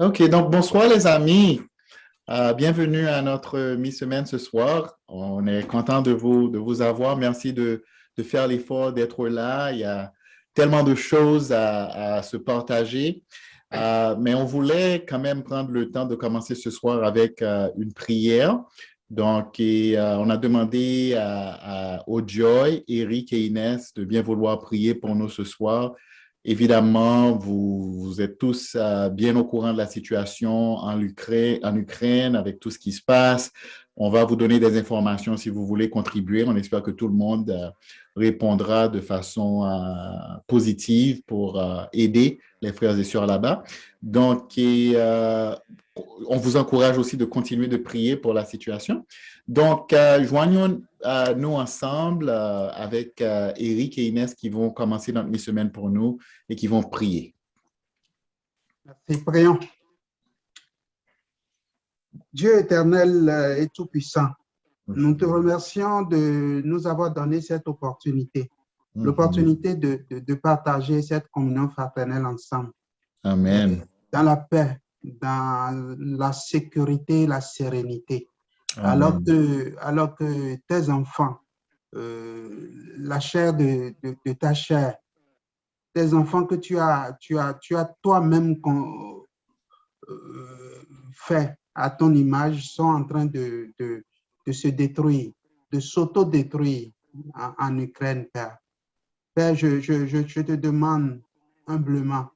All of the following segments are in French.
OK, donc bonsoir les amis. Bienvenue à notre mi-semaine ce soir. On est content de vous avoir. Merci de faire l'effort d'être là. Il y a tellement de choses à se partager. Mais on voulait quand même prendre le temps de commencer ce soir avec une prière. Donc, on a demandé au Joy, Eric et Inès de bien vouloir prier pour nous ce soir. Évidemment, vous êtes tous bien au courant de la situation en Ukraine, avec tout ce qui se passe. On va vous donner des informations si vous voulez contribuer. On espère que tout le monde répondra de façon positive pour aider les frères et sœurs là-bas. Donc, on vous encourage aussi de continuer de prier pour la situation. Donc, joignons-nous ensemble avec Eric et Inès qui vont commencer notre mi-semaine pour nous et qui vont prier. Merci, prions. Dieu éternel et tout-puissant, nous te remercions de nous avoir donné cette opportunité, l'opportunité de partager cette communion fraternelle ensemble. Amen. Dans la paix, dans la sécurité, la sérénité. Amen. Alors que tes enfants, la chair de ta chair, tes enfants que tu as toi-même fait à ton image sont en train de se détruire, de s'auto-détruire en Ukraine, Père. Père, je te demande humblement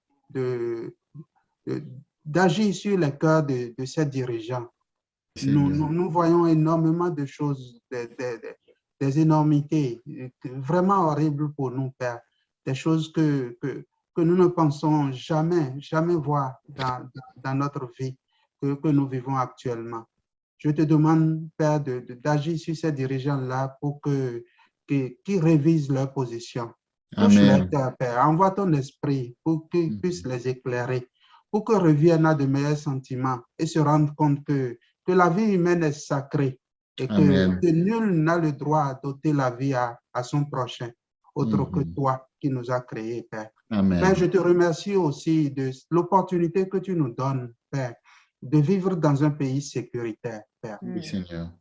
d'agir sur les cœurs de ces dirigeants. Nous voyons énormément de choses, des énormités vraiment horribles pour nous, Père. Des choses que nous ne pensons jamais voir dans notre vie que nous vivons actuellement. Je te demande, Père, d'agir sur ces dirigeants-là pour qu'ils révisent leur position. Touche leur cœur, Père. Envoie ton esprit pour qu'ils puissent les éclairer, pour qu'ils reviennent à de meilleurs sentiments et se rendent compte que la vie humaine est sacrée et que nul n'a le droit d'ôter la vie à son prochain, autre que toi qui nous as créés, Père. Amen. Père, je te remercie aussi de l'opportunité que tu nous donnes, Père, de vivre dans un pays sécuritaire, Père. Oui, Seigneur.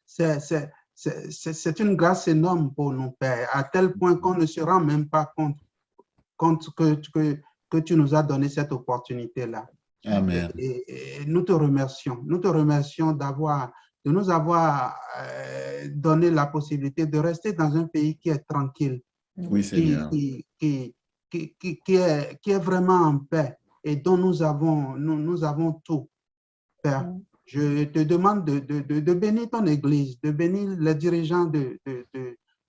C'est une grâce énorme pour nous, Père, à tel point qu'on ne se rend même pas compte que tu nous as donné cette opportunité-là. Amen. Et nous te remercions. Nous te remercions de nous avoir donné la possibilité de rester dans un pays qui est tranquille, Oui, Seigneur. qui est vraiment en paix et dont nous avons tout, Père. Je te demande de bénir ton Église, de bénir les dirigeants de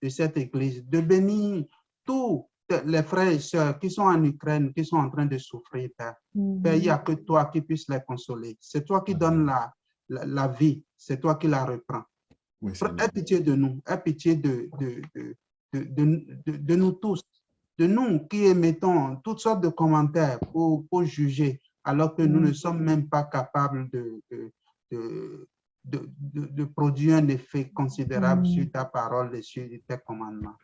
cette Église, de bénir tous les frères et sœurs qui sont en Ukraine, qui sont en train de souffrir, Père. Père, il n'y a que toi qui puisses les consoler. C'est toi qui donnes la vie, c'est toi qui la reprends. Oui, Aie pitié de nous, aie pitié de nous tous, de nous qui émettons toutes sortes de commentaires pour juger, alors que nous ne sommes même pas capables de produire un effet considérable sur ta parole et sur tes commandements.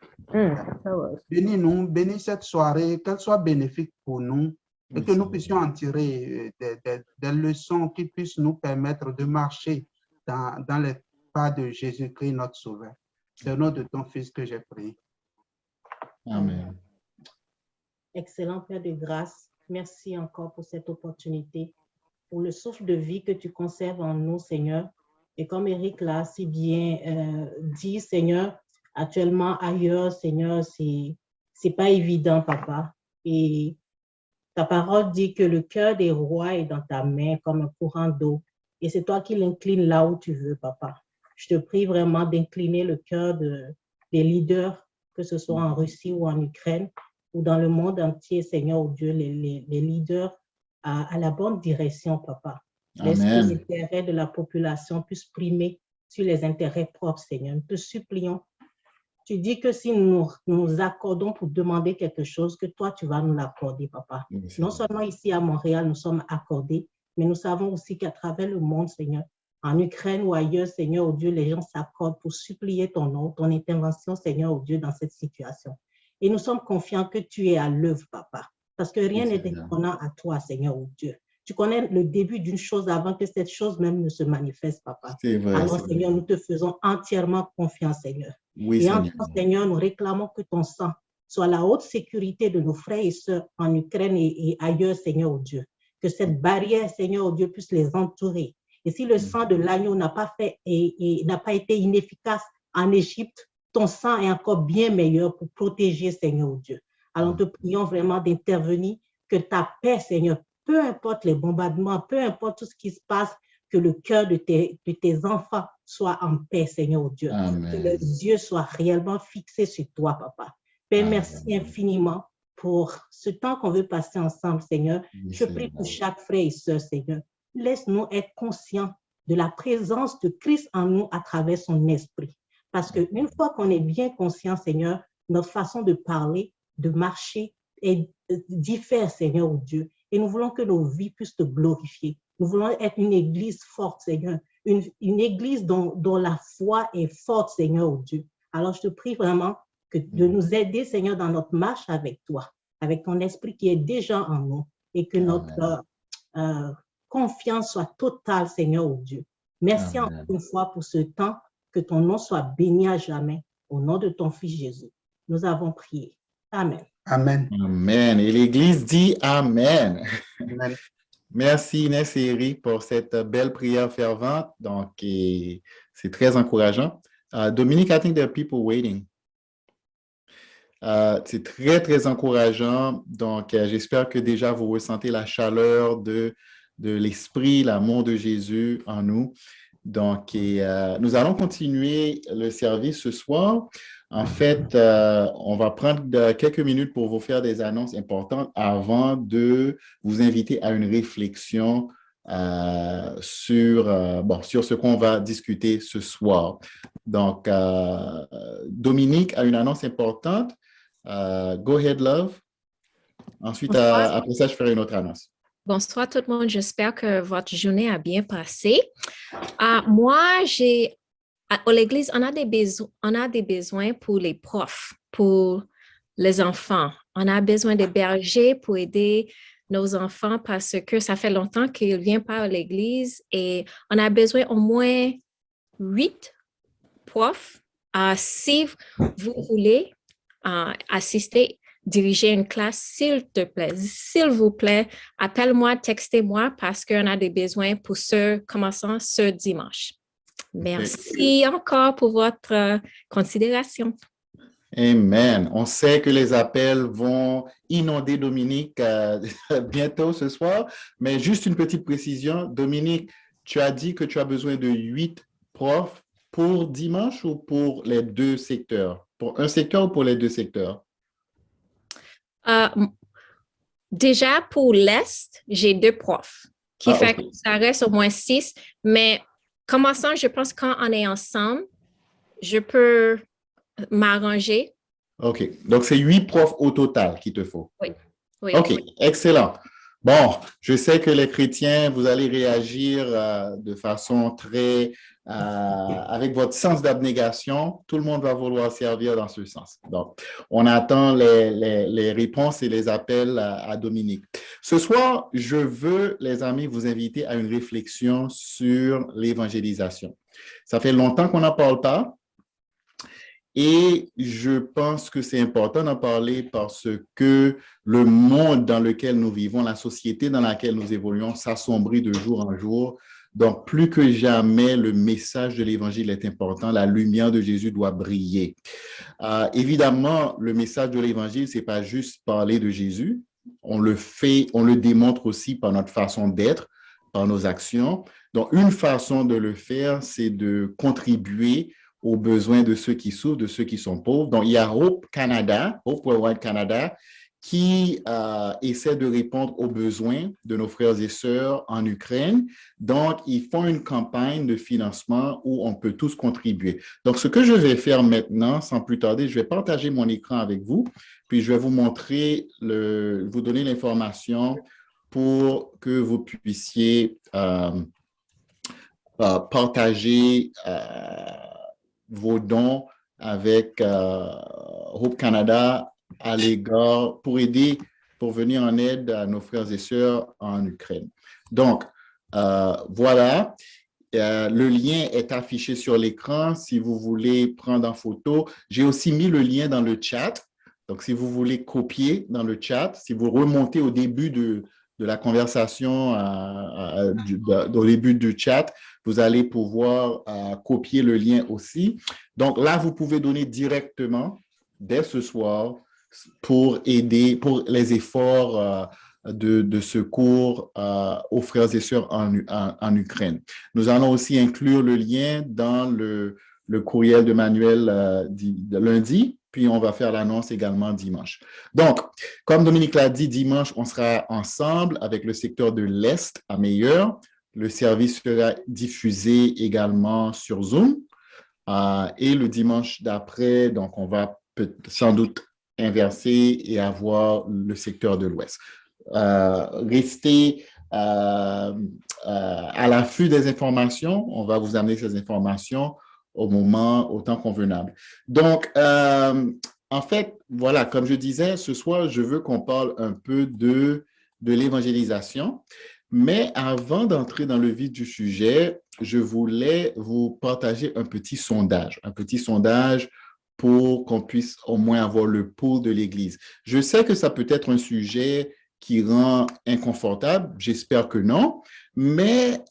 Bénis-nous, bénis cette soirée, qu'elle soit bénéfique pour nous et que nous puissions en tirer des leçons qui puissent nous permettre de marcher dans les pas de Jésus-Christ, notre Sauveur. C'est au nom de ton Fils que j'ai prié. Amen. Excellent Père de grâce, merci encore pour cette opportunité, pour le souffle de vie que tu conserves en nous, Seigneur. Et comme Eric l'a si bien dit, Seigneur, actuellement ailleurs, Seigneur, c'est pas évident, Papa. Et ta parole dit que le cœur des rois est dans ta main comme un courant d'eau. Et c'est toi qui l'inclines là où tu veux, Papa. Je te prie vraiment d'incliner le cœur des leaders, que ce soit en Russie ou en Ukraine, ou dans le monde entier, Seigneur, oh Dieu, les leaders à la bonne direction, Papa. Laisse que l'intérêt de la population puisse primer sur les intérêts propres, Seigneur. Nous te supplions. Tu dis que si nous nous accordons pour demander quelque chose, que toi, tu vas nous l'accorder, Papa. Non seulement ici à Montréal, nous sommes accordés, mais nous savons aussi qu'à travers le monde, Seigneur, en Ukraine ou ailleurs, Seigneur, oh Dieu, les gens s'accordent pour supplier ton nom, ton intervention, Seigneur, oh Dieu, dans cette situation. Et nous sommes confiants que tu es à l'œuvre, Papa, parce que rien n'est déconnant à toi, Seigneur, oh Dieu. Tu connais le début d'une chose avant que cette chose même ne se manifeste, papa. C'est vrai, Alors, c'est Seigneur, vrai. nous te faisons entièrement confiance, Seigneur. Oui, Et Seigneur. enfin, Seigneur, nous réclamons que ton sang soit la haute sécurité de nos frères et sœurs en Ukraine et ailleurs, Seigneur, oh Dieu. Que cette barrière, Seigneur, oh Dieu, puisse les entourer. Et si le sang de l'agneau n'a pas fait et n'a pas été inefficace en Égypte, ton sang est encore bien meilleur pour protéger, Seigneur, oh Dieu. Alors, nous te prions vraiment d'intervenir, que ta paix, Seigneur, peu importe les bombardements, peu importe tout ce qui se passe, que le cœur de tes enfants soit en paix, Seigneur, oh Dieu. Que Amen. les yeux soient réellement fixés sur toi, papa. Père, merci infiniment pour ce temps qu'on veut passer ensemble, Seigneur. Oui, Je prie Seigneur. pour chaque frère et sœur, Seigneur. Laisse-nous être conscients de la présence de Christ en nous à travers son esprit. Parce qu'une fois qu'on est bien conscient, Seigneur, notre façon de parler, de marcher, diffère, Seigneur, oh Dieu. Et nous voulons que nos vies puissent te glorifier. Nous voulons être une église forte, Seigneur. Une église dont la foi est forte, Seigneur, oh Dieu. Alors, je te prie vraiment de nous aider, Seigneur, dans notre marche avec toi, avec ton esprit qui est déjà en nous et que notre confiance soit totale, Seigneur, oh Dieu. Merci encore une fois pour ce temps. Que ton nom soit béni à jamais. Au nom de ton Fils Jésus, nous avons prié. Amen. Amen. Amen. Et l'Église dit Amen. Amen. Merci Inès et Eric pour cette belle prière fervente. Donc, c'est très encourageant. Dominique, I think there are people waiting. C'est très, très encourageant. Donc, j'espère que déjà vous ressentez la chaleur de l'Esprit, l'amour de Jésus en nous. Donc, nous allons continuer le service ce soir. En fait, on va prendre quelques minutes pour vous faire des annonces importantes avant de vous inviter à une réflexion sur ce qu'on va discuter ce soir. Donc, Dominique a une annonce importante. Go ahead, love. Ensuite, après ça, je ferai une autre annonce. Bonsoir tout le monde, j'espère que votre journée a bien passé. Moi, à l'église, on a des besoins pour les profs, pour les enfants. On a besoin de bergers pour aider nos enfants parce que ça fait longtemps qu'ils ne viennent pas à l'église et on a besoin au moins 8 profs. Si vous voulez assister, diriger une classe, s'il te plaît, s'il vous plaît, appelle-moi, textez-moi parce qu'on a des besoins pour commençant ce dimanche. Merci encore pour votre considération. Amen. On sait que les appels vont inonder Dominique bientôt ce soir, mais juste une petite précision. Dominique, tu as dit que tu as besoin de 8 profs pour dimanche ou pour les deux secteurs? Pour un secteur ou pour les deux secteurs? Déjà, pour l'Est, j'ai 2 profs, qui fait que ça reste au moins 6, mais commençant, je pense quand on est ensemble, je peux m'arranger. OK. Donc, c'est 8 profs au total qu'il te faut. Oui. OK. Excellent. Bon, je sais que les chrétiens, vous allez réagir de façon très... avec votre sens d'abnégation. Tout le monde va vouloir servir dans ce sens. Donc, on attend les réponses et les appels à Dominique. Ce soir, je veux, les amis, vous inviter à une réflexion sur l'évangélisation. Ça fait longtemps qu'on n'en parle pas. Et je pense que c'est important d'en parler parce que le monde dans lequel nous vivons, la société dans laquelle nous évoluons, s'assombrit de jour en jour. Donc, plus que jamais, le message de l'Évangile est important. La lumière de Jésus doit briller. Évidemment, le message de l'Évangile, ce n'est pas juste parler de Jésus. On le démontre aussi par notre façon d'être, par nos actions. Donc, une façon de le faire, c'est de contribuer aux besoins de ceux qui souffrent, de ceux qui sont pauvres. Donc, il y a Hope Worldwide Canada, qui essaie de répondre aux besoins de nos frères et sœurs en Ukraine. Donc, ils font une campagne de financement où on peut tous contribuer. Donc, ce que je vais faire maintenant, sans plus tarder, je vais partager mon écran avec vous, puis je vais vous montrer, vous donner l'information pour que vous puissiez partager vos dons avec Hope Canada à l'égard pour aider pour venir en aide à nos frères et sœurs en Ukraine. Donc, voilà. Le lien est affiché sur l'écran si vous voulez prendre en photo. J'ai aussi mis le lien dans le chat. Donc, si vous voulez copier dans le chat, si vous remontez au début de la conversation, au début du chat, vous allez pouvoir copier le lien aussi. Donc, là, vous pouvez donner directement, dès ce soir, pour aider, pour les efforts de secours aux frères et sœurs en Ukraine. Nous allons aussi inclure le lien dans le courriel de Manuel de lundi, puis on va faire l'annonce également dimanche. Donc, comme Dominique l'a dit, dimanche, on sera ensemble avec le secteur de l'Est à Meilleur. Le service sera diffusé également sur Zoom. Et le dimanche d'après, donc on va sans doute inverser et avoir le secteur de l'Ouest. Restez à l'affût des informations. On va vous amener ces informations au temps convenable. Donc, en fait, voilà, comme je disais, ce soir, je veux qu'on parle un peu de l'évangélisation. Mais avant d'entrer dans le vif du sujet, je voulais vous partager un petit sondage pour qu'on puisse au moins avoir le pouls de l'Église. Je sais que ça peut être un sujet qui rend inconfortable, j'espère que non, mais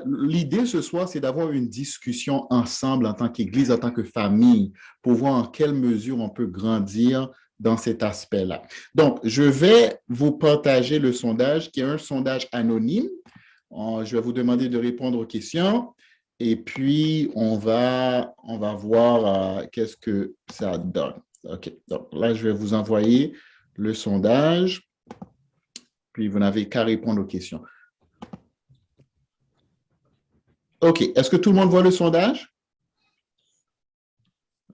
l'idée ce soir, c'est d'avoir une discussion ensemble en tant qu'Église, en tant que famille, pour voir en quelle mesure on peut grandir dans cet aspect-là. Donc, je vais vous partager le sondage, qui est un sondage anonyme. Je vais vous demander de répondre aux questions. Et puis, on va voir qu'est-ce que ça donne. OK. Donc, là, je vais vous envoyer le sondage. Puis, vous n'avez qu'à répondre aux questions. OK. Est-ce que tout le monde voit le sondage?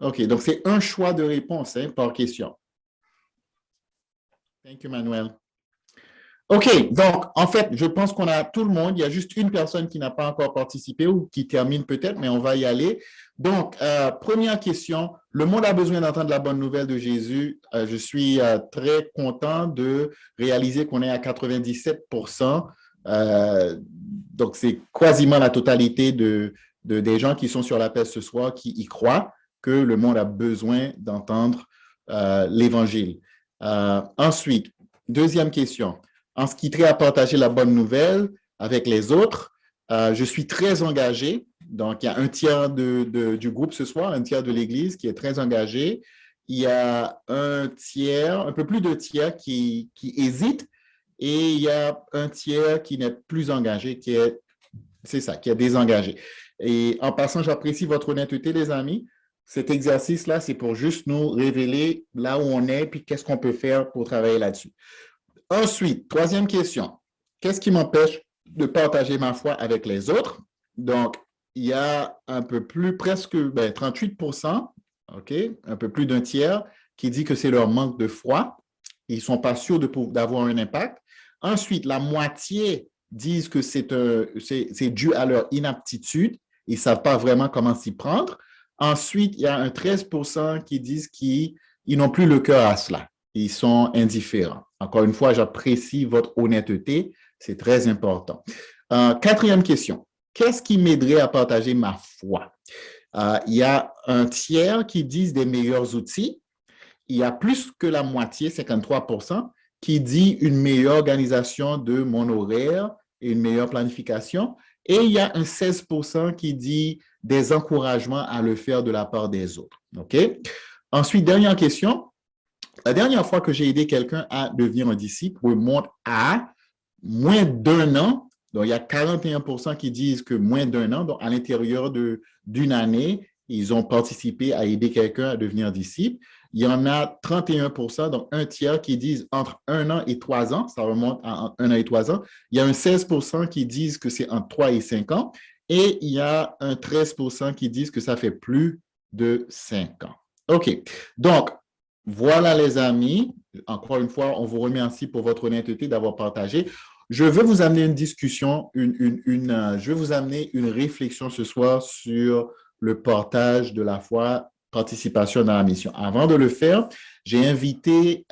OK. Donc, c'est un choix de réponse par question. Thank you, Manuel. OK, donc, en fait, je pense qu'on a tout le monde. Il y a juste une personne qui n'a pas encore participé ou qui termine peut-être, mais on va y aller. Donc, première question. Le monde a besoin d'entendre la bonne nouvelle de Jésus. Je suis très content de réaliser qu'on est à 97%. Donc, c'est quasiment la totalité des gens qui sont sur l'appel ce soir qui y croient que le monde a besoin d'entendre l'Évangile. Ensuite, deuxième question. En ce qui tient à partager la bonne nouvelle avec les autres, je suis très engagé. Donc, il y a un tiers du groupe ce soir, un tiers de l'Église qui est très engagé. Il y a un peu plus de tiers qui hésite et il y a un tiers qui n'est plus engagé, qui est désengagé. Et en passant, j'apprécie votre honnêteté, les amis. Cet exercice-là, c'est pour juste nous révéler là où on est puis qu'est-ce qu'on peut faire pour travailler là-dessus. Ensuite, troisième question. Qu'est-ce qui m'empêche de partager ma foi avec les autres? Donc, il y a un peu plus, presque 38%, OK, un peu plus d'un tiers, qui dit que c'est leur manque de foi. Ils ne sont pas sûrs d'avoir un impact. Ensuite, la moitié disent que c'est dû à leur inaptitude. Ils ne savent pas vraiment comment s'y prendre. Ensuite, il y a un 13% qui disent qu'ils n'ont plus le cœur à cela. Ils sont indifférents. Encore une fois, j'apprécie votre honnêteté. C'est très important. Quatrième question. Qu'est-ce qui m'aiderait à partager ma foi? Il y a un tiers qui disent des meilleurs outils. Il y a plus que la moitié, 53%, qui dit une meilleure organisation de mon horaire et une meilleure planification. Et il y a un 16% qui dit des encouragements à le faire de la part des autres. OK? Ensuite, dernière question. La dernière fois que j'ai aidé quelqu'un à devenir un disciple remonte à moins d'1 an. Donc, il y a 41% qui disent que moins d'1 an, donc à l'intérieur d'une année, ils ont participé à aider quelqu'un à devenir disciple. Il y en a 31%, donc un tiers, qui disent entre 1 an et 3 ans. Ça remonte à 1 an et 3 ans. Il y a un 16% qui disent que c'est entre 3 et 5 ans. Et il y a un 13% qui disent que ça fait plus de 5 ans. OK. Donc, voilà les amis. Encore une fois, on vous remercie pour votre honnêteté d'avoir partagé. Je veux vous amener une discussion, je veux vous amener une réflexion ce soir sur le partage de la foi participation dans la mission. Avant de le faire, j'ai invité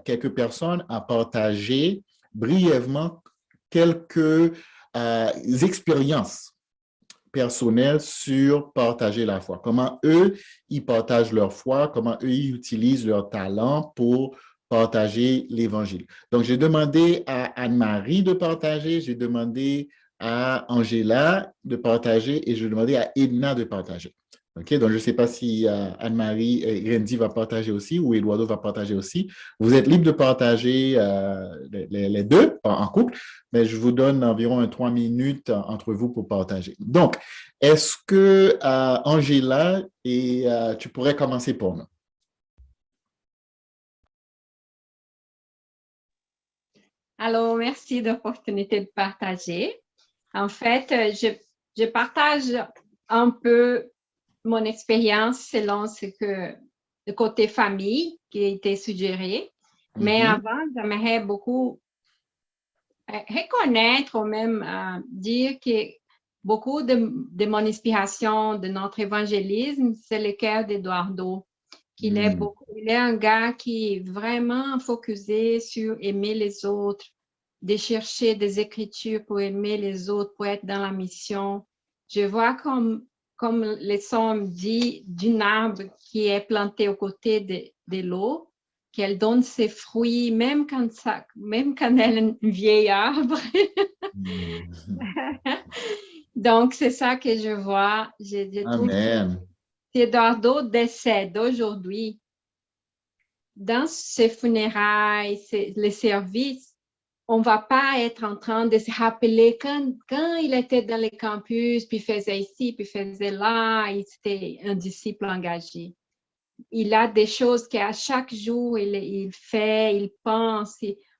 quelques personnes à partager brièvement quelques expériences personnelles sur partager la foi. Comment eux, ils partagent leur foi, comment eux, ils utilisent leur talent pour partager l'Évangile. Donc, j'ai demandé à Anne-Marie de partager, j'ai demandé à Angela de partager et j'ai demandé à Edna de partager. OK? Donc, je ne sais pas si Anne-Marie et Randy va partager aussi ou Eduardo va partager aussi. Vous êtes libre de partager les deux en couple, mais je vous donne environ 3 minutes entre vous pour partager. Donc, est-ce que Angela, tu pourrais commencer pour nous? Alors, merci de l'opportunité de partager. En fait, je partage un peu mon expérience selon le côté famille qui a été suggéré. Mais avant, j'aimerais beaucoup reconnaître ou même dire que beaucoup de mon inspiration, de notre évangélisme, c'est le cœur d'Eduardo. Il est un gars qui est vraiment focusé sur aimer les autres, de chercher des écritures pour aimer les autres, pour être dans la mission. Je vois comme le psaume dit d'une arbre qui est planté aux côtés de l'eau, qu'elle donne ses fruits, même quand elle est un vieil arbre. Donc, c'est ça que je vois. Amen. Si Eduardo décède aujourd'hui, dans ses funérailles, les services, on ne va pas être en train de se rappeler quand il était dans le campus, puis faisait ici, puis faisait là, il était un disciple engagé. Il a des choses qu'à chaque jour, il fait, il pense.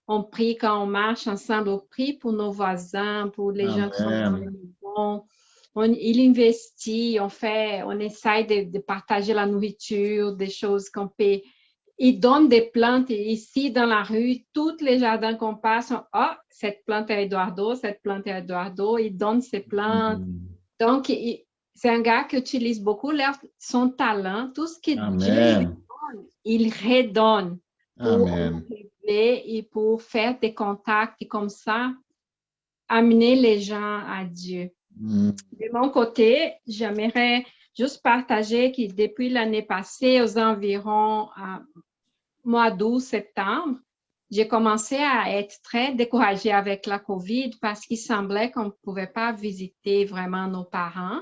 On prie quand on marche ensemble, on prie pour nos voisins, pour les gens qui sont dans les maisons. Il investit, on essaie de partager la nourriture, des choses qu'on peut. Il donne des plantes ici dans la rue, tous les jardins qu'on passe, cette plante est Eduardo, cette plante est Eduardo, il donne ses plantes. Donc, c'est un gars qui utilise beaucoup son talent, tout ce que Dieu lui donne, il redonne pour révéler et pour faire des contacts et comme ça, amener les gens à Dieu. De mon côté, j'aimerais juste partager que depuis l'année passée, aux environs mois d'août, septembre, j'ai commencé à être très découragée avec la COVID parce qu'il semblait qu'on ne pouvait pas visiter vraiment nos parents.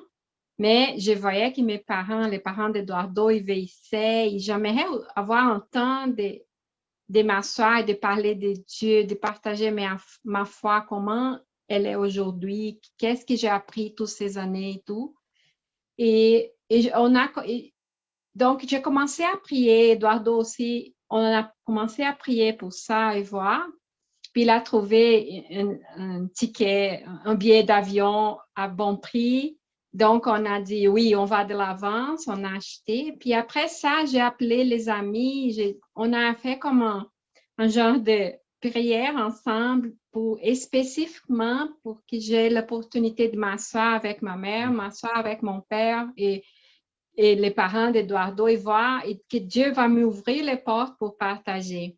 Mais je voyais que mes parents, les parents d'Eduardo, ils vieillissaient. J'aimerais avoir un temps de m'asseoir et de parler de Dieu, de partager ma foi, comment elle est aujourd'hui, qu'est-ce que j'ai appris toutes ces années et tout. Donc, j'ai commencé à prier, Eduardo aussi, on a commencé à prier pour ça et voir. Puis il a trouvé un ticket, un billet d'avion à bon prix. Donc, on a dit oui, on va de l'avance, on a acheté. Puis après ça, j'ai appelé les amis, on a fait comme un genre de prière ensemble spécifiquement pour que j'ai l'opportunité de m'asseoir avec ma mère, m'asseoir avec mon père et les parents d'Eduardo et voir que Dieu va m'ouvrir les portes pour partager.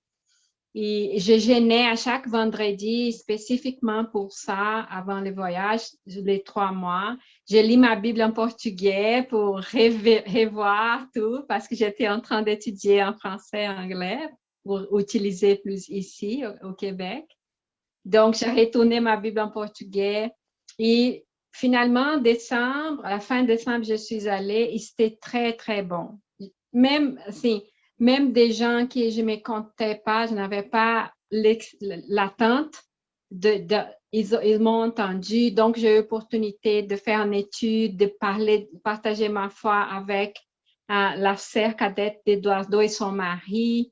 Et je jeûnais à chaque vendredi spécifiquement pour ça, avant le voyage, les 3 mois. Je lis ma Bible en portugais pour revoir tout parce que j'étais en train d'étudier en français et anglais pour utiliser plus ici au Québec. Donc, j'ai retourné ma Bible en portugais et finalement, à la fin décembre, je suis allée et c'était très, très bon. Même des gens qui je ne me comptais pas, je n'avais pas l'attente, ils m'ont entendu. Donc, j'ai eu l'opportunité de faire une étude, de partager ma foi avec la sœur cadette d'Eduardo et son mari.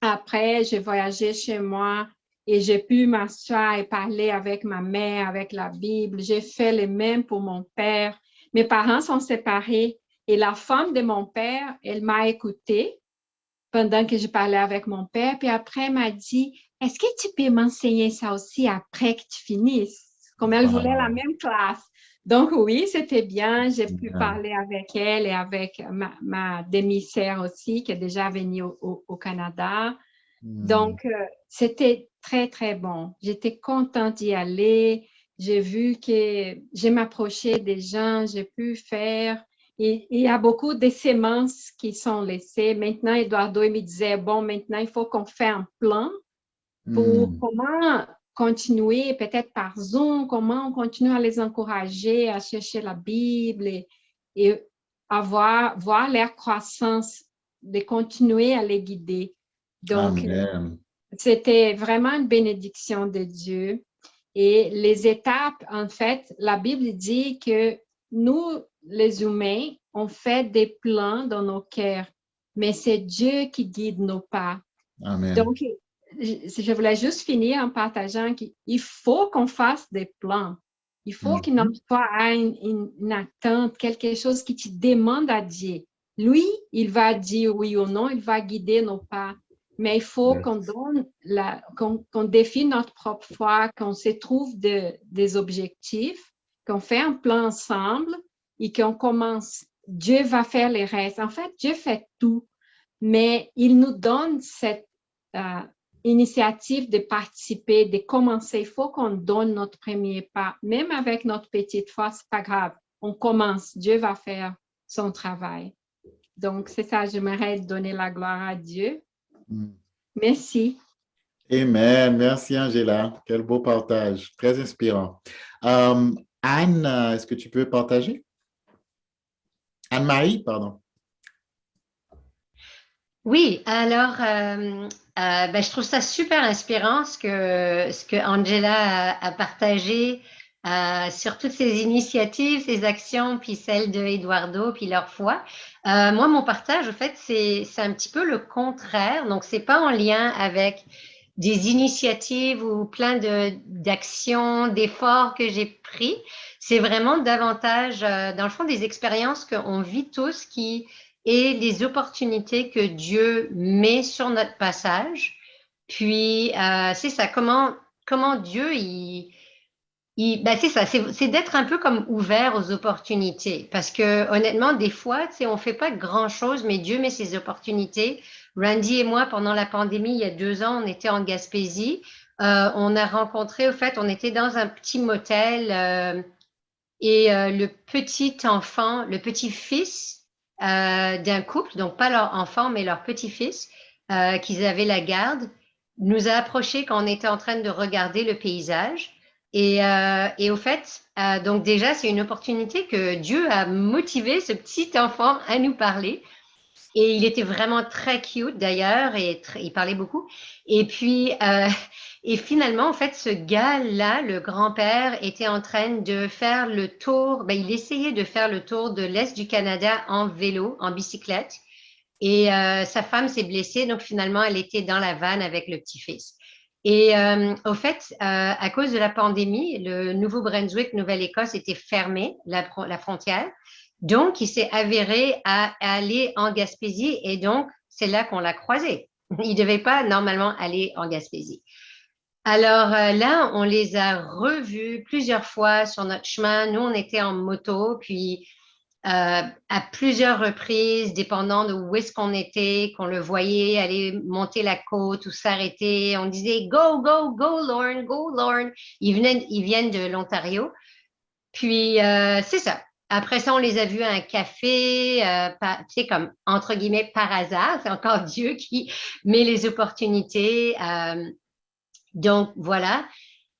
Après, j'ai voyagé chez moi et j'ai pu m'asseoir et parler avec ma mère, avec la Bible. J'ai fait le même pour mon père. Mes parents sont séparés et la femme de mon père, elle m'a écoutée pendant que je parlais avec mon père. Puis après, elle m'a dit, est-ce que tu peux m'enseigner ça aussi après que tu finisses? Comme elle voulait la même classe. Donc oui, c'était bien. J'ai pu Bien. parler avec elle et avec ma demi-sœur aussi, qui est déjà venue au Canada. Donc, c'était très, très bon. J'étais contente d'y aller. J'ai vu que je m'approchais des gens, j'ai pu faire. Et il y a beaucoup de sémences qui sont laissées. Maintenant, Eduardo il me disait, bon, maintenant, il faut qu'on fasse un plan pour comment continuer, peut-être par Zoom, comment on continue à les encourager à chercher la Bible et voir leur croissance, de continuer à les guider. Donc, Amen. c'était vraiment une bénédiction de Dieu. Et les étapes, en fait, la Bible dit que nous, les humains, on fait des plans dans nos cœurs, mais c'est Dieu qui guide nos pas. Amen. Donc, je voulais juste finir en partageant qu'il faut qu'on fasse des plans. Il faut qu'il notre foi ait une attente, quelque chose qui te demande à Dieu. Lui, il va dire oui ou non, il va guider nos pas. Mais il faut qu'on donne qu'on définisse notre propre foi, qu'on se trouve des objectifs, qu'on fait un plan ensemble et qu'on commence. Dieu va faire les restes. En fait, Dieu fait tout, mais il nous donne cette initiative de participer, de commencer. Il faut qu'on donne notre premier pas. Même avec notre petite foi, c'est pas grave. On commence. Dieu va faire son travail. Donc, c'est ça. J'aimerais donner la gloire à Dieu. Merci. Amen. Merci, Angela. Quel beau partage. Très inspirant. Anne, est-ce que tu peux partager? Anne-Marie, pardon. Oui, alors, je trouve ça super inspirant ce que Angela a partagé sur toutes ces initiatives, ces actions, puis celles de Eduardo, puis leur foi. Moi, mon partage, au fait, c'est un petit peu le contraire. Donc, c'est pas en lien avec des initiatives ou plein d'actions, d'efforts que j'ai pris. C'est vraiment davantage, dans le fond, des expériences qu'on vit tous et les opportunités que Dieu met sur notre passage. Puis, c'est ça, comment Dieu, c'est ça, c'est d'être un peu comme ouvert aux opportunités. Parce que honnêtement, des fois, tu sais, on fait pas grand-chose, mais Dieu met ses opportunités. Randy et moi, pendant la pandémie, il y a 2 ans, on était en Gaspésie. On a rencontré, au fait, on était dans un petit motel et le petit-fils d'un couple, donc pas leur enfant, mais leur petit-fils, qu'ils avaient la garde, nous a approchés quand on était en train de regarder le paysage. Et au fait, donc déjà, c'est une opportunité que Dieu a motivé ce petit enfant à nous parler. Et il était vraiment très cute d'ailleurs, et il parlait beaucoup. Et puis, et finalement, en fait, ce gars-là, le grand-père, était en train de faire le tour, il essayait de faire le tour de l'Est du Canada en vélo, en bicyclette. Et sa femme s'est blessée, donc finalement, elle était dans la vanne avec le petit-fils. Et au fait, à cause de la pandémie, le Nouveau-Brunswick, Nouvelle-Écosse était fermé, la frontière. Donc, il s'est avéré à aller en Gaspésie et donc, c'est là qu'on l'a croisé. Il ne devait pas normalement aller en Gaspésie. Alors là, on les a revus plusieurs fois sur notre chemin. Nous, on était en moto, puis à plusieurs reprises, dépendant de où est-ce qu'on était, qu'on le voyait aller monter la côte ou s'arrêter. On disait « Go, go, go, Lorne, go, Lorne ». Ils viennent de l'Ontario. Puis, c'est ça. Après ça, on les a vus à un café, tu sais, comme entre guillemets par hasard. C'est encore Dieu qui met les opportunités. Donc, voilà.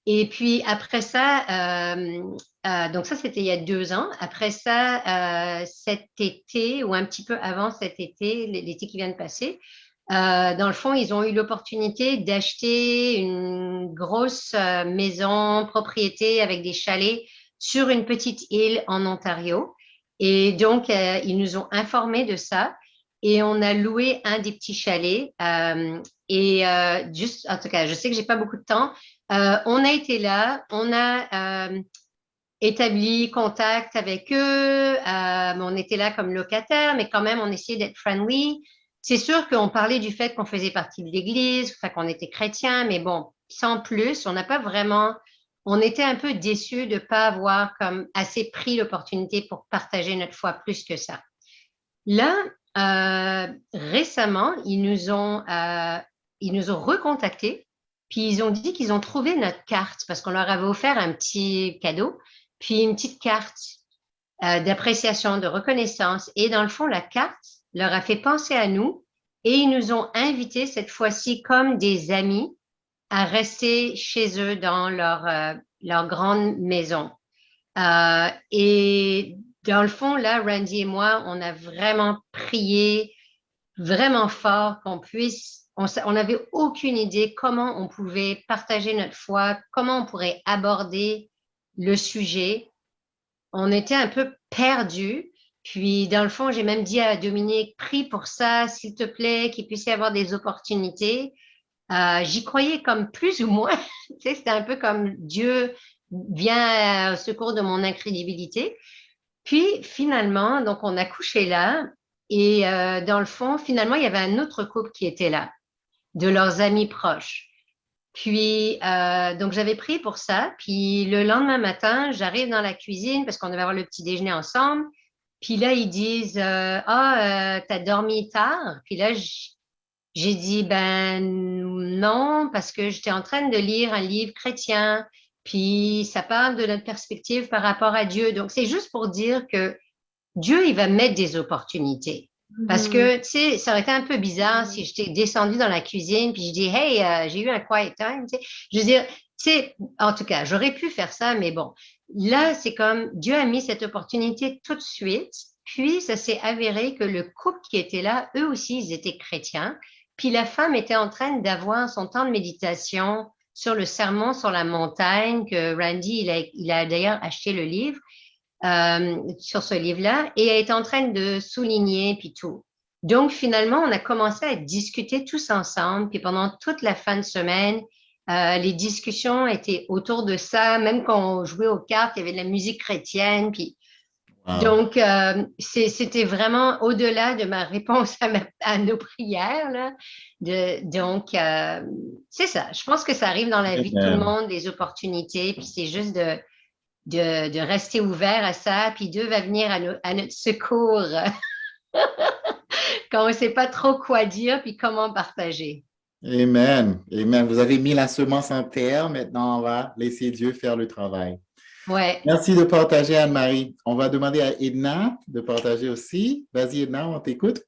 Et puis, après ça, donc ça, c'était il y a 2 ans. Après ça, cet été ou un petit peu avant cet été, l'été qui vient de passer, dans le fond, ils ont eu l'opportunité d'acheter une grosse maison, propriété avec des chalets sur une petite île en Ontario. Et donc, ils nous ont informés de ça et on a loué un des petits chalets. Juste, en tout cas, je sais que j'ai pas beaucoup de temps. On a été là, on a établi contact avec eux. On était là comme locataire, mais quand même, on essayait d'être friendly. C'est sûr qu'on parlait du fait qu'on faisait partie de l'Église, qu'on était chrétien, mais bon, sans plus, on n'a pas vraiment on était un peu déçus de ne pas avoir comme assez pris l'opportunité pour partager notre foi plus que ça. Là, récemment, ils nous ont recontactés, puis ils ont dit qu'ils ont trouvé notre carte parce qu'on leur avait offert un petit cadeau, puis une petite carte d'appréciation, de reconnaissance. Et dans le fond, la carte leur a fait penser à nous et ils nous ont invités cette fois-ci comme des amis à rester chez eux dans leur grande maison. Et dans le fond, là, Randy et moi, on a vraiment prié vraiment fort qu'on puisse, on n'avait aucune idée comment on pouvait partager notre foi, comment on pourrait aborder le sujet. On était un peu perdus. Puis, dans le fond, j'ai même dit à Dominique, prie pour ça, s'il te plaît, qu'il puisse y avoir des opportunités. J'y croyais comme plus ou moins. Tu sais, c'était un peu comme Dieu vient au secours de mon incrédulité. Puis, finalement, donc, on a couché là. Et dans le fond, finalement, il y avait un autre couple qui était là, de leurs amis proches. Puis, donc, j'avais pris pour ça. Puis, le lendemain matin, j'arrive dans la cuisine parce qu'on devait avoir le petit déjeuner ensemble. Puis là, ils disent, t'as dormi tard? Puis là, j'ai dit, ben non, parce que j'étais en train de lire un livre chrétien. Puis, ça parle de notre perspective par rapport à Dieu. Donc, c'est juste pour dire que Dieu, il va mettre des opportunités. Parce que, tu sais, ça aurait été un peu bizarre si j'étais descendue dans la cuisine puis je dis, hey, j'ai eu un quiet time. Tu sais. Je veux dire, tu sais, en tout cas, j'aurais pu faire ça, mais bon, là, c'est comme Dieu a mis cette opportunité tout de suite. Puis, ça s'est avéré que le couple qui était là, eux aussi, ils étaient chrétiens. Puis, la femme était en train d'avoir son temps de méditation sur le sermon sur la montagne que Randy, il a d'ailleurs acheté le livre. Sur ce livre-là et elle est en train de souligner puis tout. Donc, finalement, on a commencé à discuter tous ensemble. Puis pendant toute la fin de semaine, les discussions étaient autour de ça. Même quand on jouait aux cartes, il y avait de la musique chrétienne. Puis, donc, c'était vraiment au-delà de ma réponse à nos prières. Là. Donc, c'est ça. Je pense que ça arrive dans la vie de tout le monde, des opportunités. Puis c'est juste de rester ouvert à ça, puis Dieu va venir à notre secours quand on ne sait pas trop quoi dire, puis comment partager. Amen. Amen. Vous avez mis la semence en terre. Maintenant, on va laisser Dieu faire le travail. Ouais. Merci de partager, Anne-Marie. On va demander à Edna de partager aussi. Vas-y, Edna, on t'écoute.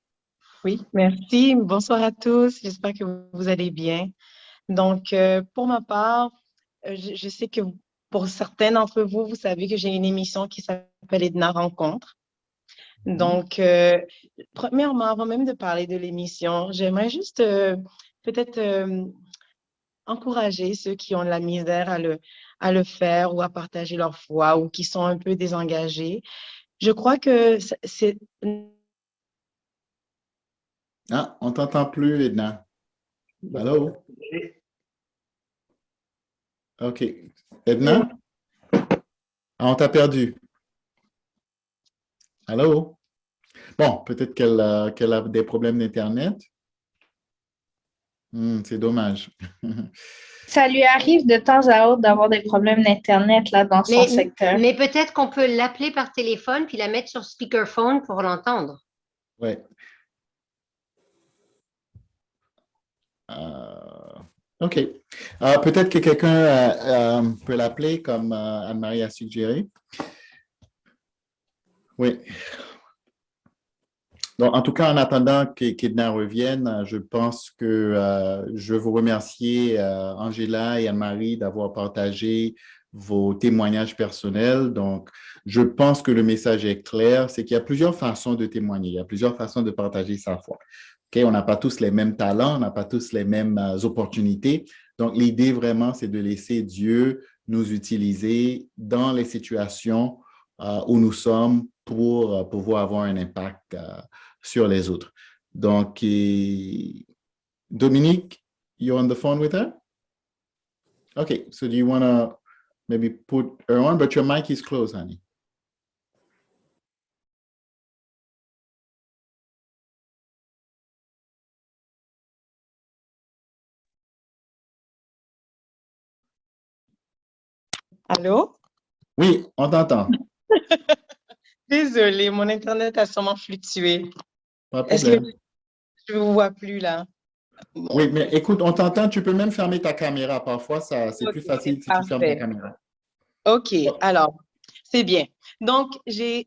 Oui, merci. Bonsoir à tous. J'espère que vous allez bien. Donc, pour ma part, je sais que pour certains d'entre vous, vous savez que j'ai une émission qui s'appelle Edna Rencontre. Donc, premièrement, avant même de parler de l'émission, j'aimerais juste peut-être encourager ceux qui ont de la misère à le faire ou à partager leur foi ou qui sont un peu désengagés. Je crois que c'est... Ah, on t'entend plus, Edna. Allô? OK. Edna? Ah, on t'a perdu. Allô? Bon, peut-être qu'elle a des problèmes d'Internet. C'est dommage. Ça lui arrive de temps à autre d'avoir des problèmes d'Internet là dans son secteur. Mais peut-être qu'on peut l'appeler par téléphone puis la mettre sur speakerphone pour l'entendre. Oui. OK. Peut-être que quelqu'un peut l'appeler comme Anne-Marie a suggéré. Oui. Donc, en tout cas, en attendant qu'Edna revienne, je pense que je veux vous remercier, Angela et Anne-Marie, d'avoir partagé vos témoignages personnels. Donc, je pense que le message est clair, c'est qu'il y a plusieurs façons de témoigner, il y a plusieurs façons de partager sa foi. Okay? On n'a pas tous les mêmes talents, on n'a pas tous les mêmes opportunités. Donc, l'idée vraiment, c'est de laisser Dieu nous utiliser dans les situations où nous sommes pour pouvoir avoir un impact sur les autres. Donc, Dominique, you're on the phone with her? Okay, so do you want to maybe put her on, but your mic is closed, honey. Allô? Oui, on t'entend. Désolée, mon Internet a sûrement fluctué. Pas de Est-ce que problème. je ne vous vois plus là? Bon, Oui, mais écoute, on t'entend. Tu peux même fermer ta caméra. Parfois, c'est plus ok, facile si tu fermes ta parfait. caméra. OK, Oh, alors, c'est bien. Donc, j'ai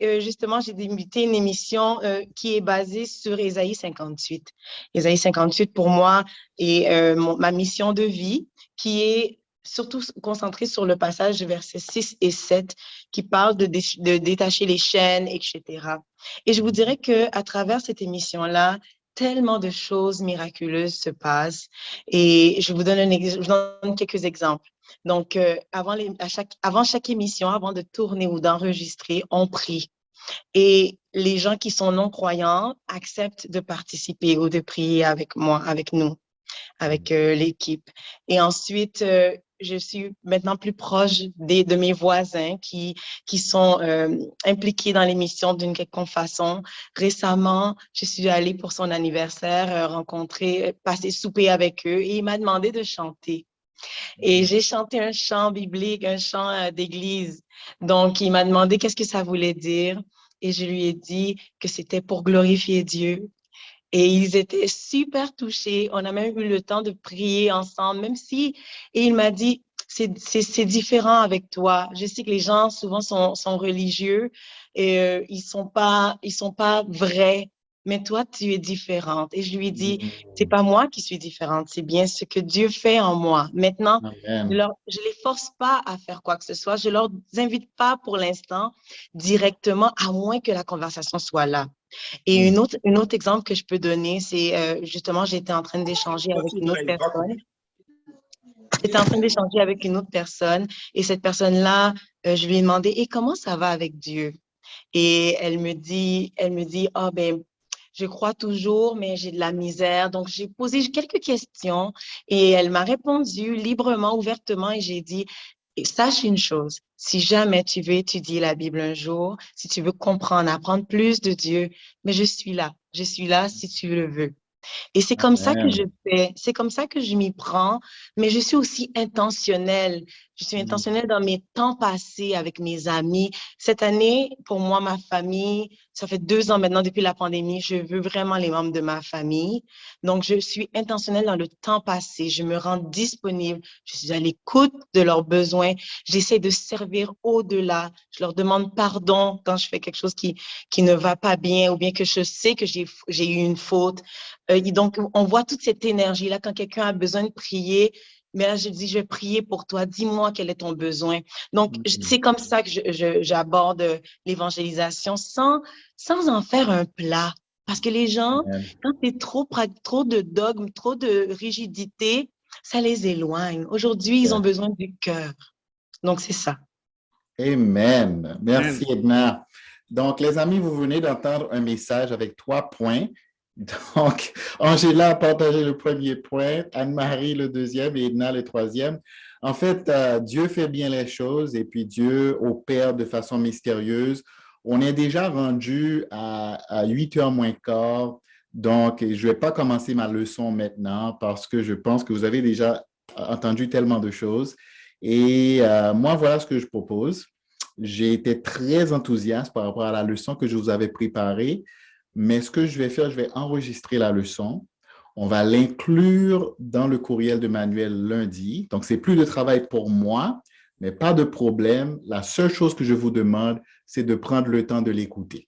débuté une émission qui est basée sur Ésaïe 58. Ésaïe 58, pour moi, est ma mission de vie, qui est surtout concentrée sur le passage de versets 6 et 7, qui parle de détacher les chaînes, etc. Et je vous dirais qu'à travers cette émission-là, tellement de choses miraculeuses se passent. Et je vous donne quelques exemples. Donc, avant chaque émission, avant de tourner ou d'enregistrer, on prie. Et les gens qui sont non-croyants acceptent de participer ou de prier avec moi, avec nous, avec l'équipe. Et ensuite, je suis maintenant plus proche de mes voisins qui sont impliqués dans l'émission d'une quelconque façon. Récemment, je suis allée pour son anniversaire, passer souper avec eux et il m'a demandé de chanter. Et j'ai chanté un chant biblique, un chant d'église. Donc, il m'a demandé qu'est-ce que ça voulait dire. Et je lui ai dit que c'était pour glorifier Dieu. Et ils étaient super touchés. On a même eu le temps de prier ensemble, même si, et il m'a dit, c'est différent avec toi. Je sais que les gens souvent sont religieux et ils sont pas vrais. Mais toi, tu es différente. Et je lui ai dit, c'est pas moi qui suis différente, c'est bien ce que Dieu fait en moi. Maintenant, Amen. je les force pas à faire quoi que ce soit. Je leur invite pas pour l'instant directement, à moins que la conversation soit là. Et une autre exemple que je peux donner, c'est justement, j'étais en train d'échanger avec une autre personne. J'étais en train d'échanger avec une autre personne et cette personne-là, je lui ai demandé, et comment ça va avec Dieu? Et elle me dit, oh ben, je crois toujours, mais j'ai de la misère. Donc, j'ai posé quelques questions et elle m'a répondu librement, ouvertement, et j'ai dit, et sache une chose, si jamais tu veux étudier la Bible un jour, si tu veux comprendre, apprendre plus de Dieu, mais je suis là. Je suis là si tu le veux. Et c'est comme ça que je Amen. fais, c'est comme ça que je m'y prends, mais je suis aussi intentionnelle. Je suis intentionnelle dans mes temps passés avec mes amis. Cette année, pour moi, ma famille, ça fait 2 ans maintenant depuis la pandémie, je veux vraiment les membres de ma famille. Donc, je suis intentionnelle dans le temps passé. Je me rends disponible. Je suis à l'écoute de leurs besoins. J'essaie de servir au-delà. Je leur demande pardon quand je fais quelque chose qui ne va pas bien ou bien que je sais que j'ai eu une faute. Donc, on voit toute cette énergie-là quand quelqu'un a besoin de prier. Mais là, je dis, je vais prier pour toi. Dis-moi quel est ton besoin. Donc, c'est comme ça que j'aborde l'évangélisation sans en faire un plat. Parce que les gens, Amen. quand c'est trop de dogmes, trop de rigidité, ça les éloigne. Aujourd'hui, ils ont Yeah. besoin du cœur. Donc, c'est ça. Amen. Merci, Edna. Donc, les amis, vous venez d'entendre un message avec 3 points. Donc, Angela a partagé le premier point, Anne-Marie le deuxième et Edna le troisième. En fait, Dieu fait bien les choses et puis Dieu opère de façon mystérieuse. On est déjà rendu à 8h moins quart. Donc, je ne vais pas commencer ma leçon maintenant parce que je pense que vous avez déjà entendu tellement de choses. Et moi, voilà ce que je propose. J'ai été très enthousiaste par rapport à la leçon que je vous avais préparée, mais ce que je vais faire, je vais enregistrer la leçon. On va l'inclure dans le courriel de Manuel lundi. Donc, c'est plus de travail pour moi, mais pas de problème. La seule chose que je vous demande, c'est de prendre le temps de l'écouter.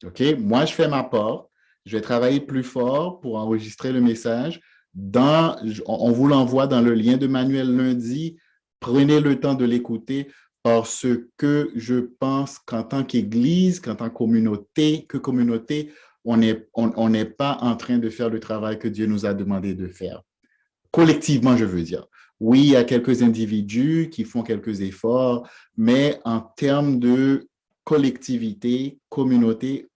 OK? Moi, je fais ma part. Je vais travailler plus fort pour enregistrer le message. On vous l'envoie dans le lien de Manuel lundi. Prenez le temps de l'écouter parce que je pense qu'en tant qu'Église, qu'en tant que communauté, on n'est pas en train de faire le travail que Dieu nous a demandé de faire. Collectivement, je veux dire. Oui, il y a quelques individus qui font quelques efforts, mais en termes de collectivité, communauté,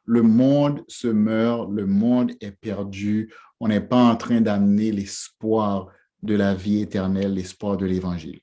le monde se meurt, le monde est perdu. On n'est pas en train d'amener l'espoir de la vie éternelle, l'espoir de l'Évangile.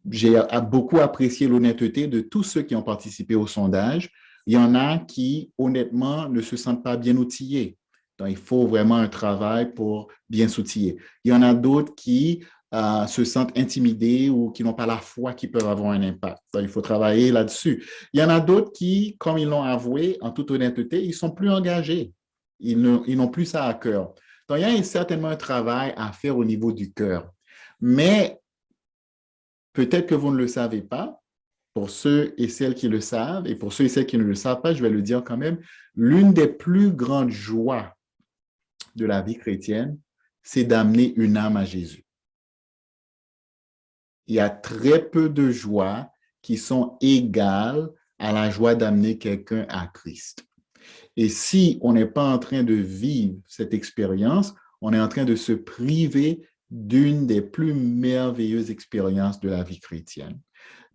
J'ai beaucoup apprécié l'honnêteté de tous ceux qui ont participé au sondage. Il y en a qui, honnêtement, ne se sentent pas bien outillés. Donc, il faut vraiment un travail pour bien s'outiller. Il y en a d'autres qui se sentent intimidés ou qui n'ont pas la foi qui peuvent avoir un impact. Donc, il faut travailler là-dessus. Il y en a d'autres qui, comme ils l'ont avoué, en toute honnêteté, ils sont plus engagés. Ils n'ont plus ça à cœur. Donc, il y a certainement un travail à faire au niveau du cœur. Mais peut-être que vous ne le savez pas. Pour ceux et celles qui le savent, et pour ceux et celles qui ne le savent pas, je vais le dire quand même, l'une des plus grandes joies de la vie chrétienne, c'est d'amener une âme à Jésus. Il y a très peu de joies qui sont égales à la joie d'amener quelqu'un à Christ. Et si on n'est pas en train de vivre cette expérience, on est en train de se priver d'une des plus merveilleuses expériences de la vie chrétienne.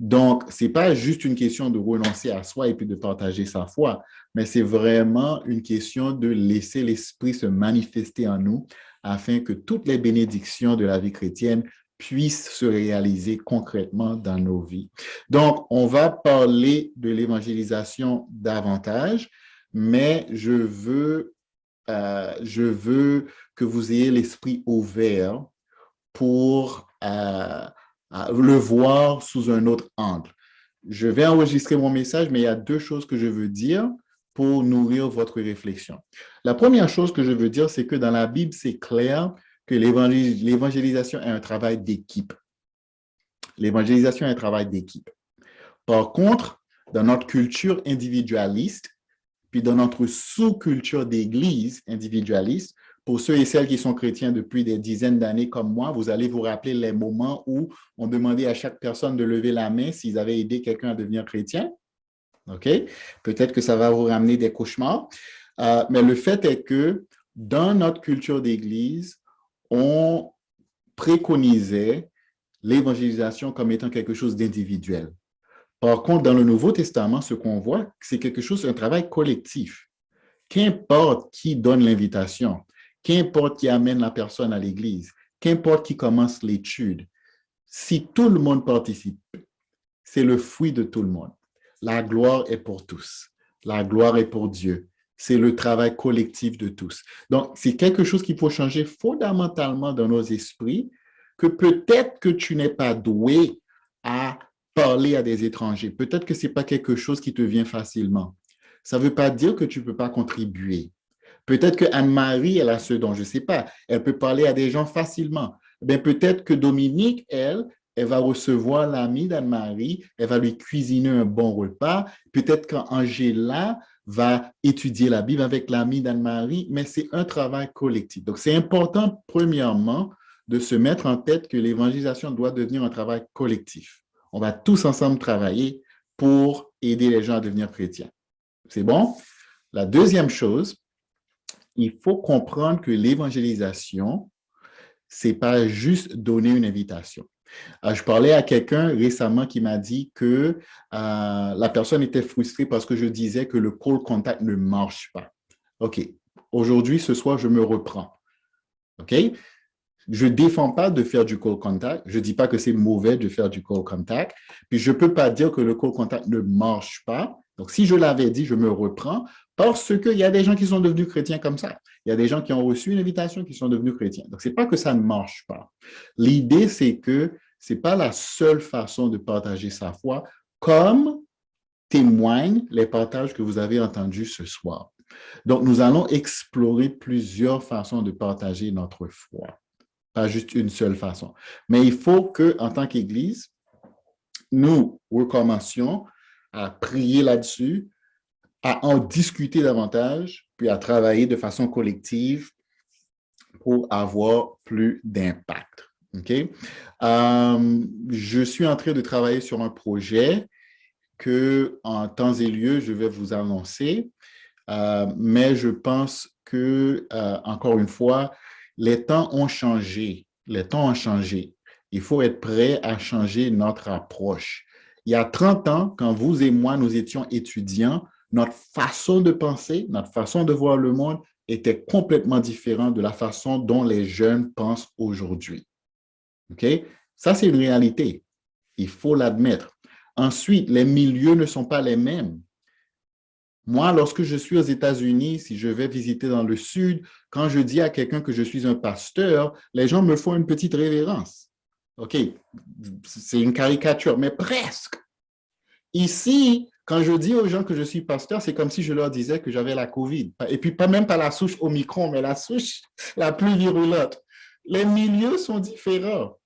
Donc, ce n'est pas juste une question de renoncer à soi et puis de partager sa foi, mais c'est vraiment une question de laisser l'Esprit se manifester en nous afin que toutes les bénédictions de la vie chrétienne puissent se réaliser concrètement dans nos vies. Donc, on va parler de l'évangélisation davantage, mais je veux que vous ayez l'esprit ouvert pour le voir sous un autre angle. Je vais enregistrer mon message, mais il y a deux choses que je veux dire pour nourrir votre réflexion. La première chose que je veux dire, c'est que dans la Bible, c'est clair que l'évangélisation est un travail d'équipe. L'évangélisation est un travail d'équipe. Par contre, dans notre culture individualiste, puis dans notre sous-culture d'église individualiste, pour ceux et celles qui sont chrétiens depuis des dizaines d'années comme moi, vous allez vous rappeler les moments où on demandait à chaque personne de lever la main s'ils avaient aidé quelqu'un à devenir chrétien. OK? Peut-être que ça va vous ramener des cauchemars. Mais le fait est que dans notre culture d'église, on préconisait l'évangélisation comme étant quelque chose d'individuel. Par contre, dans le Nouveau Testament, ce qu'on voit, c'est quelque chose, un travail collectif. Qu'importe qui donne l'invitation, qu'importe qui amène la personne à l'église, qu'importe qui commence l'étude, si tout le monde participe, c'est le fruit de tout le monde. La gloire est pour tous. La gloire est pour Dieu. C'est le travail collectif de tous. Donc, c'est quelque chose qu'il faut changer fondamentalement dans nos esprits, que peut-être que tu n'es pas doué à parler à des étrangers. Peut-être que ce n'est pas quelque chose qui te vient facilement. Ça ne veut pas dire que tu ne peux pas contribuer. Peut-être que Anne-Marie, elle a ce don, je ne sais pas. Elle peut parler à des gens facilement. Mais peut-être que Dominique, elle va recevoir l'ami d'Anne-Marie, elle va lui cuisiner un bon repas. Peut-être qu'Angela va étudier la Bible avec l'ami d'Anne-Marie, mais c'est un travail collectif. Donc, c'est important, premièrement, de se mettre en tête que l'évangélisation doit devenir un travail collectif. On va tous ensemble travailler pour aider les gens à devenir chrétiens. C'est bon? La deuxième chose, il faut comprendre que l'évangélisation, ce n'est pas juste donner une invitation. Je parlais à quelqu'un récemment qui m'a dit que la personne était frustrée parce que je disais que le call contact ne marche pas. OK. Aujourd'hui, ce soir, je me reprends. OK? Je ne défends pas de faire du call contact. Je ne dis pas que c'est mauvais de faire du call contact. Puis, je ne peux pas dire que le call contact ne marche pas. Donc, si je l'avais dit, je me reprends parce qu'il y a des gens qui sont devenus chrétiens comme ça. Il y a des gens qui ont reçu une invitation qui sont devenus chrétiens. Donc, ce n'est pas que ça ne marche pas. L'idée, c'est que ce n'est pas la seule façon de partager sa foi, comme témoignent les partages que vous avez entendus ce soir. Donc, nous allons explorer plusieurs façons de partager notre foi. Pas juste une seule façon. Mais il faut qu'en tant qu'Église, nous recommencions à prier là-dessus, à en discuter davantage, puis à travailler de façon collective pour avoir plus d'impact. Okay? Je suis en train de travailler sur un projet que, en temps et lieu, je vais vous annoncer, mais je pense que, encore une fois, les temps ont changé. Les temps ont changé. Il faut être prêt à changer notre approche. Il y a 30 ans, quand vous et moi, nous étions étudiants, notre façon de penser, notre façon de voir le monde était complètement différente de la façon dont les jeunes pensent aujourd'hui. OK? Ça, c'est une réalité. Il faut l'admettre. Ensuite, les milieux ne sont pas les mêmes. Moi, lorsque je suis aux États-Unis, si je vais visiter dans le Sud, quand je dis à quelqu'un que je suis un pasteur, les gens me font une petite révérence. OK, c'est une caricature, mais presque. Ici, quand je dis aux gens que je suis pasteur, c'est comme si je leur disais que j'avais la COVID. Et puis, même pas la souche Omicron, mais la souche la plus virulente. Les milieux sont différents.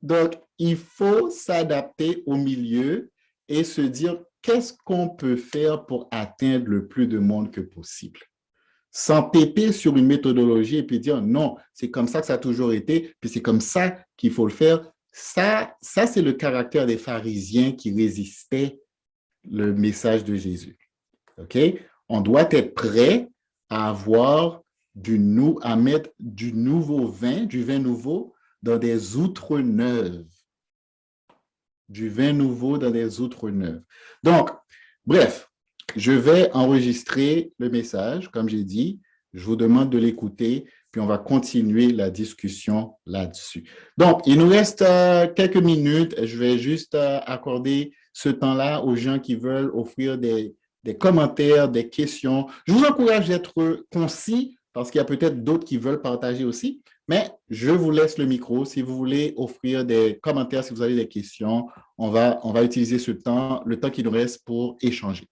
Donc, il faut s'adapter au milieu et se dire qu'est-ce qu'on peut faire pour atteindre le plus de monde que possible. S'entêter sur une méthodologie et puis dire non, c'est comme ça que ça a toujours été, puis c'est comme ça qu'il faut le faire. Ça c'est le caractère des pharisiens qui résistaient le message de Jésus. OK? On doit être prêt à avoir à mettre du vin nouveau dans des outres neuves. Du vin nouveau dans des outres neuves. Donc, bref, je vais enregistrer le message, comme j'ai dit. Je vous demande de l'écouter, puis on va continuer la discussion là-dessus. Donc, il nous reste quelques minutes. Je vais juste accorder ce temps-là aux gens qui veulent offrir des commentaires, des questions. Je vous encourage d'être concis parce qu'il y a peut-être d'autres qui veulent partager aussi, mais je vous laisse le micro. Si vous voulez offrir des commentaires, si vous avez des questions, on va utiliser le temps qui nous reste pour échanger.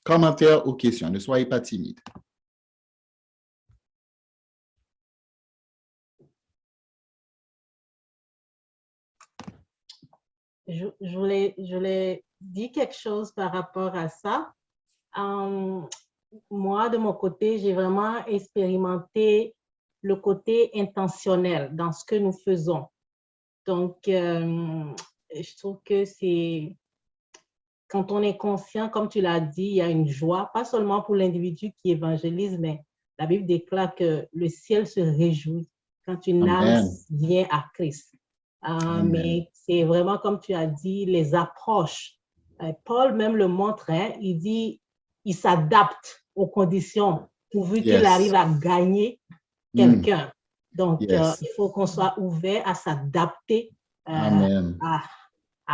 Commentaires ou questions, ne soyez pas timide. Je voulais dire quelque chose par rapport à ça. Moi, de mon côté, j'ai vraiment expérimenté le côté intentionnel dans ce que nous faisons. Donc, je trouve que c'est quand on est conscient, comme tu l'as dit, il y a une joie, pas seulement pour l'individu qui évangélise, mais la Bible déclare que le ciel se réjouit quand une âme vient à Christ. Mais c'est vraiment, comme tu as dit, les approches. Paul même le montre, hein, il dit, il s'adapte aux conditions pourvu qu'il arrive à gagner quelqu'un. Donc, il faut qu'on soit ouvert à s'adapter à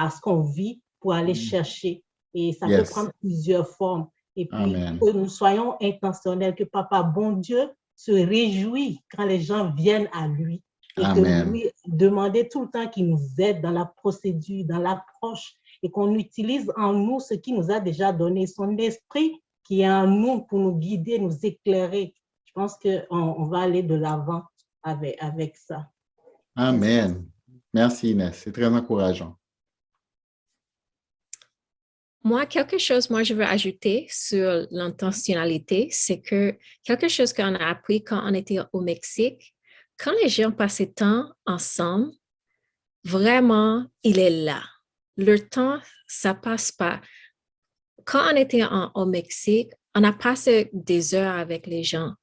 ce qu'on vit pour aller chercher. Et ça peut prendre plusieurs formes. Et puis, que nous soyons intentionnels, que Papa, bon Dieu, se réjouit quand les gens viennent à lui. Et que lui, demander tout le temps qu'il nous aide dans la procédure, dans l'approche, et qu'on utilise en nous ce qu'il nous a déjà donné, son esprit qui est en nous pour nous guider, nous éclairer. Je pense qu'on va aller de l'avant avec ça. Amen. Merci Inès, c'est très encourageant. Moi, je veux ajouter sur l'intentionnalité, c'est que quelque chose qu'on a appris quand on était au Mexique, quand les gens passaient temps ensemble, vraiment, il est là. Le temps, ça passe pas. Quand on était au Mexique, on a passé des heures avec les gens.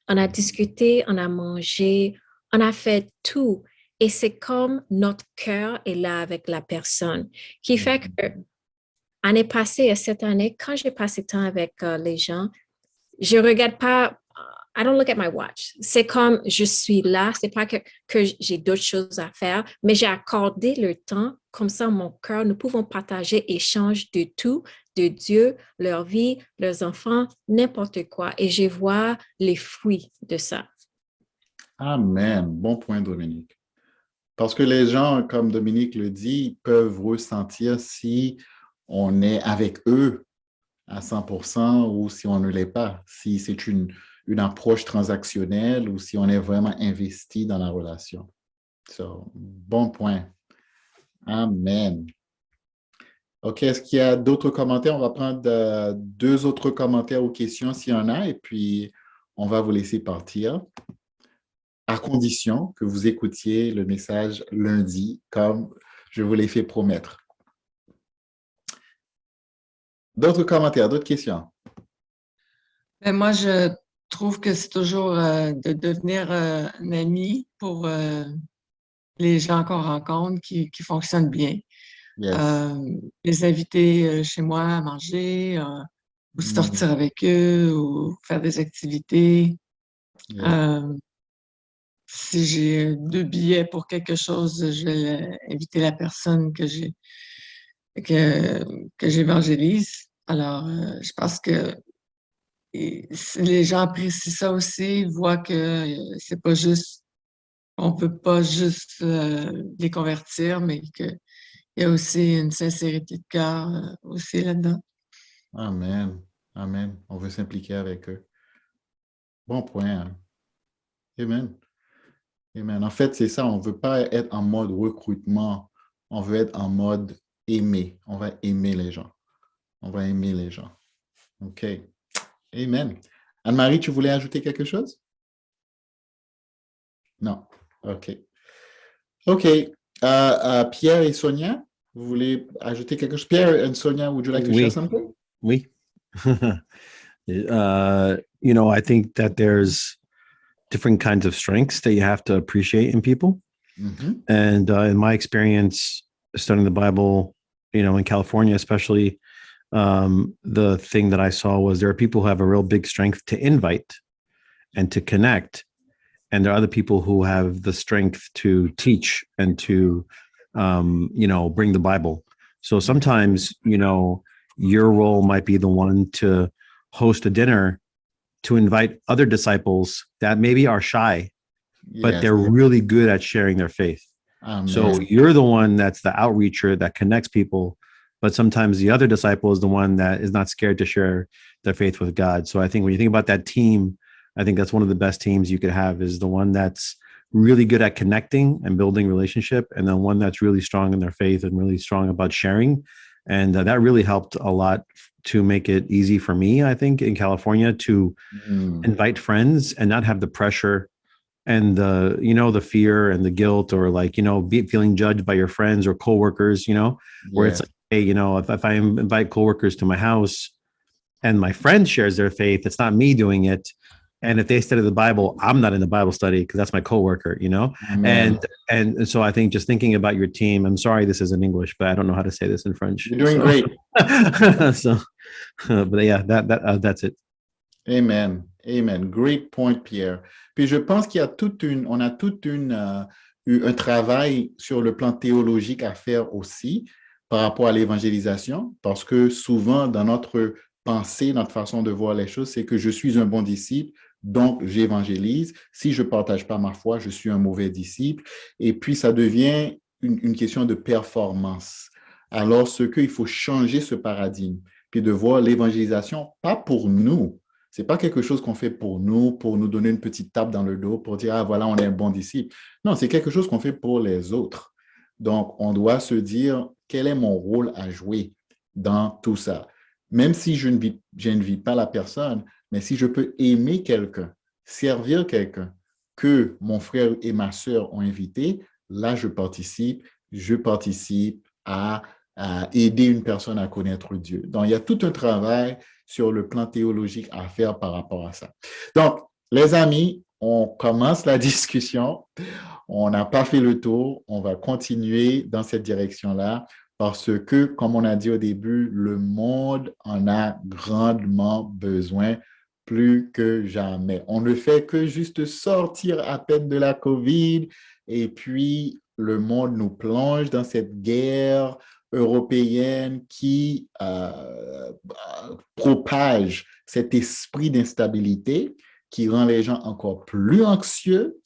On a discuté, on a mangé, on a fait tout. Et c'est comme notre cœur est là avec la personne, qui fait que l'année passée, cette année, quand j'ai passé temps avec les gens, je ne regarde pas, I don't look at my watch. C'est comme je suis là, c'est pas que j'ai d'autres choses à faire, mais j'ai accordé le temps, comme ça, mon cœur, nous pouvons partager, échange de tout, de Dieu, leur vie, leurs enfants, n'importe quoi. Et je vois les fruits de ça. Amen. Bon point, Dominique. Parce que les gens, comme Dominique le dit, peuvent ressentir si on est avec eux à 100% ou si on ne l'est pas, si c'est une approche transactionnelle ou si on est vraiment investi dans la relation. So, bon point. Amen. OK, est-ce qu'il y a d'autres commentaires? On va prendre 2 autres commentaires ou questions s'il y en a et puis on va vous laisser partir à condition que vous écoutiez le message lundi comme je vous l'ai fait promettre. D'autres commentaires, d'autres questions? Ben moi, je trouve que c'est toujours de devenir un ami pour les gens qu'on rencontre qui fonctionnent bien. Les inviter chez moi à manger, ou sortir avec eux, ou faire des activités. Si j'ai 2 billets pour quelque chose, je vais inviter la personne que j'évangélise. Alors, je pense que les gens apprécient ça aussi, voient que c'est pas juste qu'on ne peut pas juste les convertir, mais qu'il y a aussi une sincérité de cœur aussi là-dedans. Amen. Amen. On veut s'impliquer avec eux. Bon point. Hein? Amen. Amen. En fait, c'est ça. On ne veut pas être en mode recrutement. On veut être en mode aimer. On va aimer les gens. On va aimer les gens. OK. Amen. Anne-Marie, tu voulais ajouter quelque chose? Non. OK. OK. Pierre et Sonia, vous voulez ajouter quelque chose? Pierre and Sonia, would you like to share something? Oui. I think that there's different kinds of strengths that you have to appreciate in people. Mm-hmm. And in my experience studying the Bible, in California especially, the thing that I saw was there are people who have a real big strength to invite and to connect. And there are other people who have the strength to teach and to, bring the Bible. So sometimes, your role might be the one to host a dinner to invite other disciples that maybe are shy, but they're really good at sharing their faith. Amen. So you're the one that's the outreacher that connects people, but sometimes the other disciple is the one that is not scared to share their faith with God. So I think when you think about that team, I think that's one of the best teams you could have, is the one that's really good at connecting and building relationship, and then one that's really strong in their faith and really strong about sharing. And that really helped a lot to make it easy for me, I think, in California to invite friends and not have the pressure and the fear and the guilt, or feeling judged by your friends or coworkers, where it's like, hey, if I invite coworkers to my house and my friend shares their faith, it's not me doing it. And if they study the Bible, I'm not in the Bible study because that's my coworker, And so I think just thinking about your team, I'm sorry, this is in English, but I don't know how to say this in French. You're doing great. But yeah, that's it. Amen. Amen. Great point, Pierre. Puis je pense qu'il y a on a un travail sur le plan théologique à faire aussi par rapport à l'évangélisation, parce que souvent dans notre pensée, notre façon de voir les choses, c'est que je suis un bon disciple, donc j'évangélise. Si je ne partage pas ma foi, je suis un mauvais disciple. Et puis, ça devient une question de performance. Alors, il faut changer ce paradigme, puis de voir l'évangélisation, pas pour nous. Ce n'est pas quelque chose qu'on fait pour nous donner une petite tape dans le dos, pour dire, ah, voilà, on est un bon disciple. Non, c'est quelque chose qu'on fait pour les autres. Donc, on doit se dire, quel est mon rôle à jouer dans tout ça? Même si je n'invite pas la personne, mais si je peux aimer quelqu'un, servir quelqu'un que mon frère et ma sœur ont invité, là, je participe à aider une personne à connaître Dieu. Donc, il y a tout un travail sur le plan théologique à faire par rapport à ça. Donc, les amis, on commence la discussion. On n'a pas fait le tour. On va continuer dans cette direction-là parce que, comme on a dit au début, le monde en a grandement besoin, plus que jamais. On ne fait que juste sortir à peine de la COVID et puis le monde nous plonge dans cette guerre européenne qui propage cet esprit d'instabilité qui rend les gens encore plus anxieux.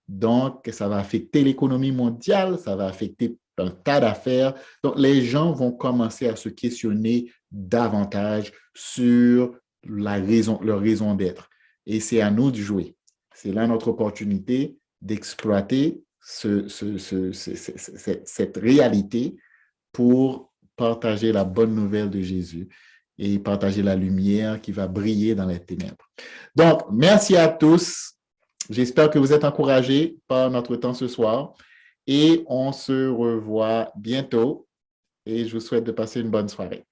Donc, ça va affecter l'économie mondiale, ça va affecter un tas d'affaires. Donc, les gens vont commencer à se questionner davantage sur leur raison d'être. Et c'est à nous de jouer. C'est là notre opportunité d'exploiter cette réalité pour partager la bonne nouvelle de Jésus et partager la lumière qui va briller dans les ténèbres. Donc, merci à tous. J'espère que vous êtes encouragés par notre temps ce soir et on se revoit bientôt et je vous souhaite de passer une bonne soirée.